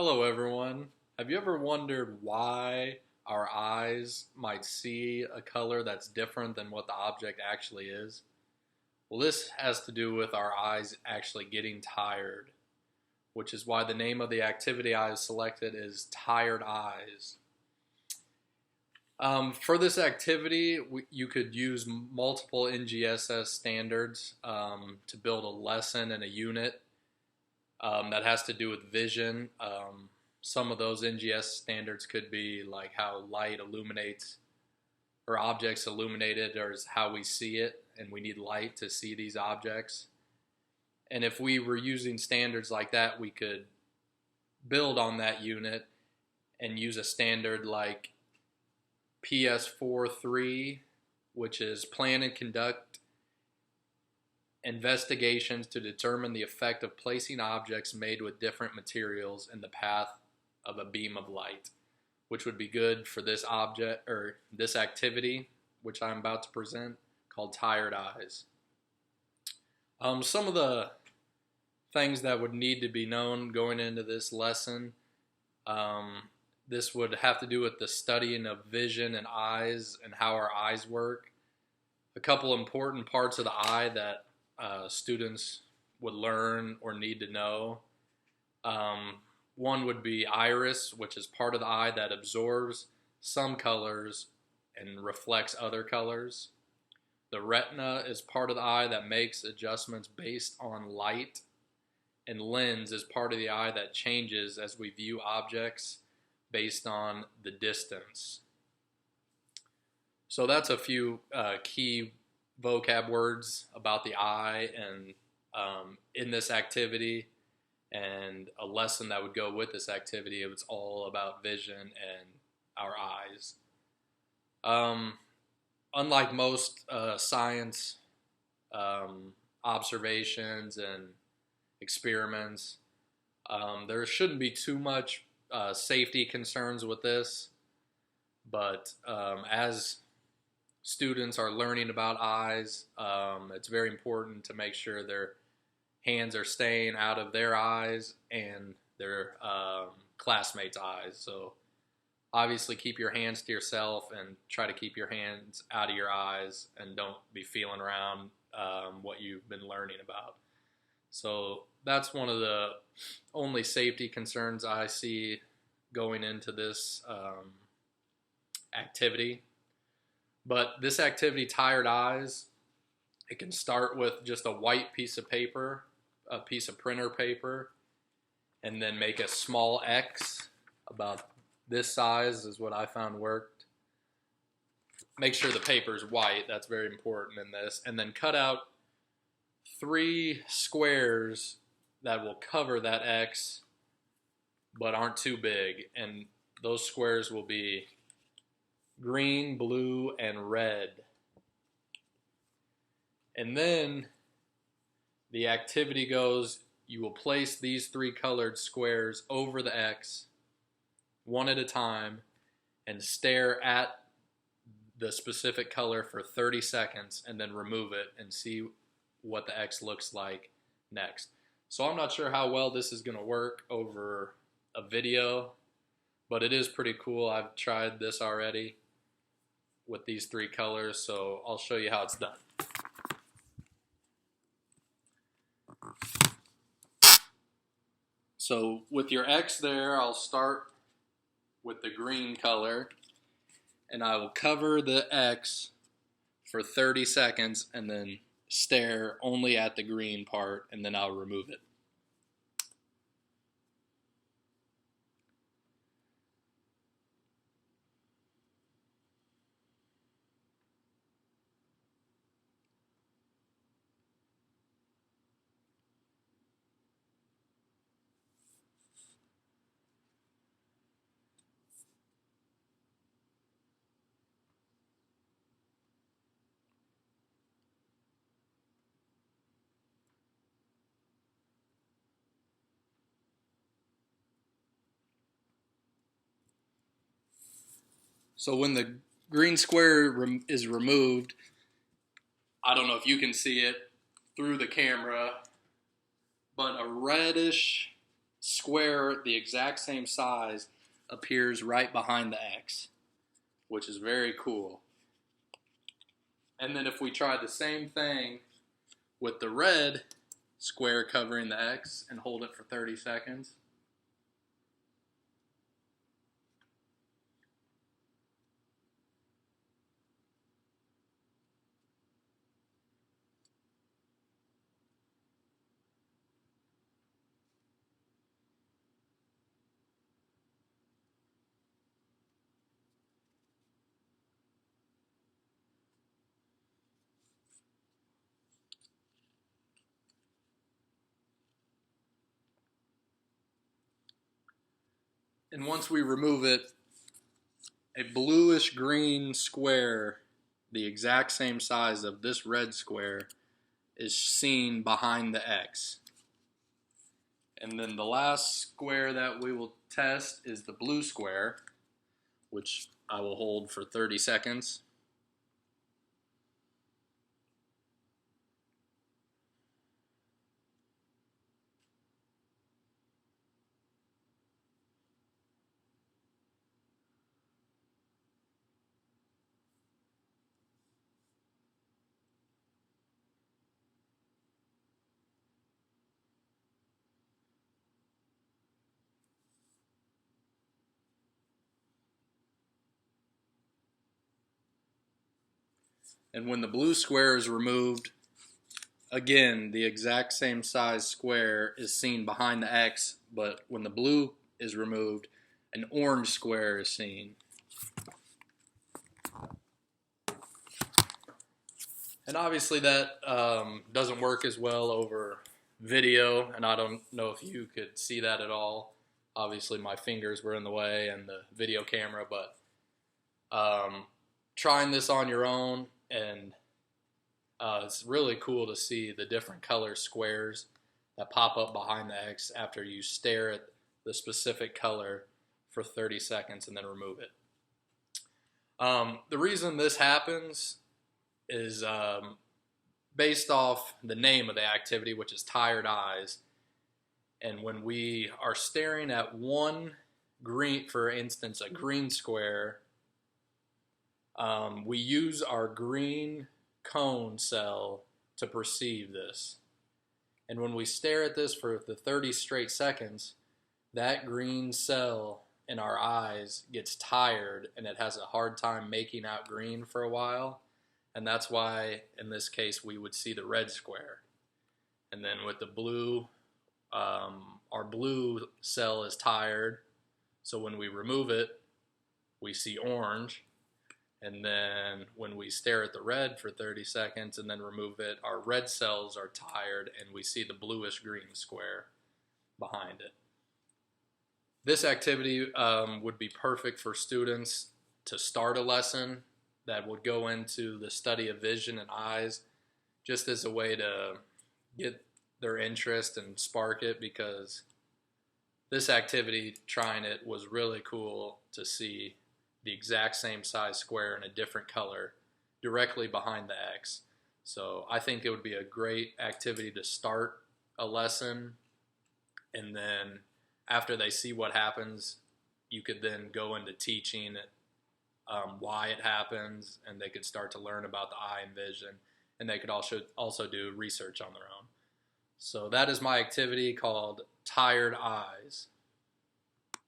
Hello, everyone. Have you ever wondered why our eyes might see a color that's different than what the object actually is? Well, this has to do with our eyes actually getting tired, which is why the name of the activity I have selected is Tired Eyes. For this activity, you could use multiple NGSS standards to build a lesson and a unit that has to do with vision. Some of those NGS standards could be like how light illuminates or objects illuminated, or is how we see it, and we need light to see these objects. And if we were using standards like that, we could build on that unit and use a standard like PS43, which is plan and conduct investigations to determine the effect of placing objects made with different materials in the path of a beam of light, which would be good for this object or this activity, which I'm about to present, called Tired Eyes. Some of the things that would need to be known going into this lesson, this would have to do with the studying of vision and eyes and how our eyes work. A couple important parts of the eye that students would learn or need to know. One would be iris, which is part of the eye that absorbs some colors and reflects other colors. The retina is part of the eye that makes adjustments based on light. And lens is part of the eye that changes as we view objects based on the distance. So that's a few key vocab words about the eye and in this activity, and a lesson that would go with this activity. It's all about vision and our eyes. Unlike most science observations and experiments, there shouldn't be too much safety concerns with this, but as students are learning about eyes, it's very important to make sure their hands are staying out of their eyes and their classmates' eyes. So obviously keep your hands to yourself and try to keep your hands out of your eyes and don't be feeling around what you've been learning about. So that's one of the only safety concerns I see going into this activity. But this activity, Tired Eyes, it can start with just a white piece of paper, a piece of printer paper, and then make a small X about this size is what I found worked. Make sure the paper is white, that's very important in this, and then cut out 3 squares that will cover that X but aren't too big, and those squares will be green, blue, and red. And then the activity goes, you will place these 3 colored squares over the X one at a time and stare at the specific color for 30 seconds and then remove it and see what the X looks like next. So I'm not sure how well this is going to work over a video, but it is pretty cool. I've tried this already with these 3 colors, so I'll show you how it's done. So with your X there, I'll start with the green color, and I will cover the X for 30 seconds and then stare only at the green part, and then I'll remove it. So when the green square is removed, I don't know if you can see it through the camera, but a reddish square the exact same size appears right behind the X, which is very cool. And then if we try the same thing with the red square covering the X and hold it for 30 seconds, and once we remove it, a bluish green square, the exact same size of this red square, is seen behind the X. And then the last square that we will test is the blue square, which I will hold for 30 seconds. And when the blue square is removed, again, the exact same size square is seen behind the X, but when the blue is removed, an orange square is seen. And obviously that doesn't work as well over video, and I don't know if you could see that at all. Obviously my fingers were in the way and the video camera, but trying this on your own, and it's really cool to see the different color squares that pop up behind the X after you stare at the specific color for 30 seconds and then remove it. The reason this happens is based off the name of the activity, which is tired eyes. And when we are staring at one green, for instance, a green square, we use our green cone cell to perceive this. And when we stare at this for the 30 straight seconds, that green cell in our eyes gets tired and it has a hard time making out green for a while. And that's why, in this case, we would see the red square. And then with the blue, our blue cell is tired. So when we remove it, we see orange. And then when we stare at the red for 30 seconds and then remove it, our red cells are tired and we see the bluish green square behind it. This activity would be perfect for students to start a lesson that would go into the study of vision and eyes, just as a way to get their interest and spark it, because this activity, trying it, was really cool to see the exact same size square in a different color directly behind the X. So I think it would be a great activity to start a lesson, and then after they see what happens, you could then go into teaching why it happens, and they could start to learn about the eye and vision, and they could also do research on their own. So that is my activity called Tired Eyes.